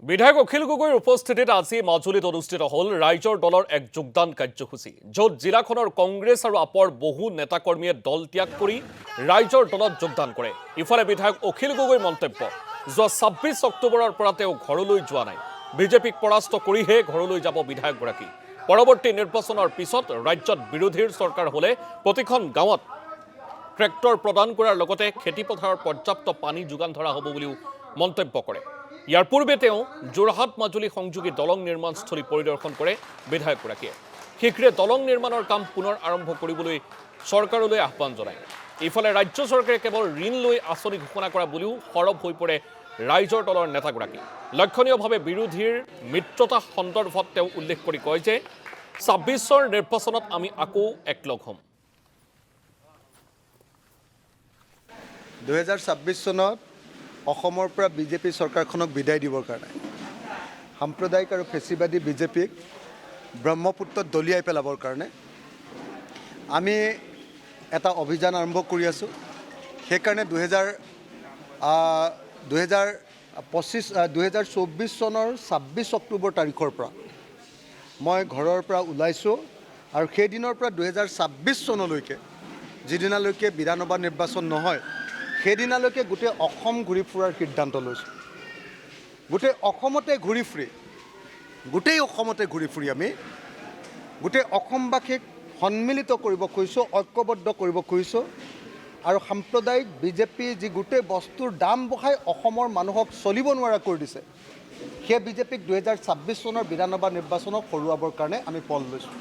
বিধায়ক অখিল গগৈৰ উপস্থিতিত আজি মাজুলীত অনুষ্ঠিত হ'ল ৰাইজৰ দলৰ এক যোগদান কাৰ্যসূচী য'ত জিলাখনৰ কংগ্ৰেছ আৰু আপৰ বহু নেতাকৰ্মীয়ে দল ত্যাগ কৰি ৰাইজৰ দলত যোগদান কৰে। ইফালে বিধায়ক অখিল গগৈৰ মন্তব্য, যোৱা ২৬ অক্টোবৰৰ পৰা তেওঁ ঘৰলৈ যোৱা নাই। বিজেপিক পৰাস্ত কৰিহে ঘৰলৈ যাব বিধায়কগৰাকী। পৰৱৰ্তী নিৰ্বাচনৰ পিছত ৰাজ্যত বিৰোধীৰ চৰকাৰ হ'লে প্ৰতিখন গাঁৱত ট্ৰেক্টৰ প্ৰদান কৰাৰ লগতে খেতিপথাৰৰ পৰ্যাপ্ত পানী যোগান ধৰা হ'ব বুলিও মন্তব্য কৰে। ইয়াৰ পূৰ্বে তেওঁ যোৰহাট মাজুলী সংযোগী দলং নিৰ্মাণস্থলী পৰিদৰ্শন কৰে বিধায়কগৰাকীয়ে। শীঘ্ৰে দলং নিৰ্মাণৰ কাম পুনৰ আৰম্ভ কৰিবলৈ চৰকাৰলৈ আহ্বান জনায়। ইফালে ৰাজ্য চৰকাৰে কেৱল ঋণ লৈ আঁচনি ঘোষণা কৰা বুলিও সৰব হৈ পৰে ৰাইজৰ দলৰ নেতাগৰাকী। লক্ষণীয়ভাৱে বিৰোধীৰ মিত্ৰতা সন্দৰ্ভত তেওঁ উল্লেখ কৰি কয় যে ২৬ৰ নিৰ্বাচনত আমি আকৌ একলগ হ'ম। ২০২৬ চনত অসমৰ পৰা বিজেপি চৰকাৰখনক বিদায় দিবৰ কাৰণে সাম্প্ৰদায়িক আৰু ফেচিবাদী বিজেপিক ব্ৰহ্মপুত্ৰত দলিয়াই পেলাবৰ কাৰণে আমি এটা অভিযান আৰম্ভ কৰি আছোঁ। সেইকাৰণে ২০২৪ চনৰ ২৬ অক্টোবৰ তাৰিখৰ পৰা মই ঘৰৰ পৰা ওলাইছোঁ আৰু সেইদিনৰ পৰা ২০২৬ চনলৈকে যিদিনালৈকে বিধানসভা নিৰ্বাচন নহয় সেইদিনালৈকে গোটেই অসম ঘূৰি ফুৰাৰ সিদ্ধান্ত লৈছোঁ। গোটেই অসমতে ঘূৰি ফুৰি আমি গোটেই অসমবাসীক সন্মিলিত কৰিব খুজিছোঁ, ঐক্যবদ্ধ কৰিব খুজিছোঁ আৰু সাম্প্ৰদায়িক বিজেপি যি গোটেই বস্তুৰ দাম বঢ়াই অসমৰ মানুহক চলিব নোৱাৰা কৰি দিছে, সেই বিজেপিক ২০২৬ চনৰ বিধানসভা নিৰ্বাচনক হৰুৱাবৰ কাৰণে আমি পল লৈছোঁ।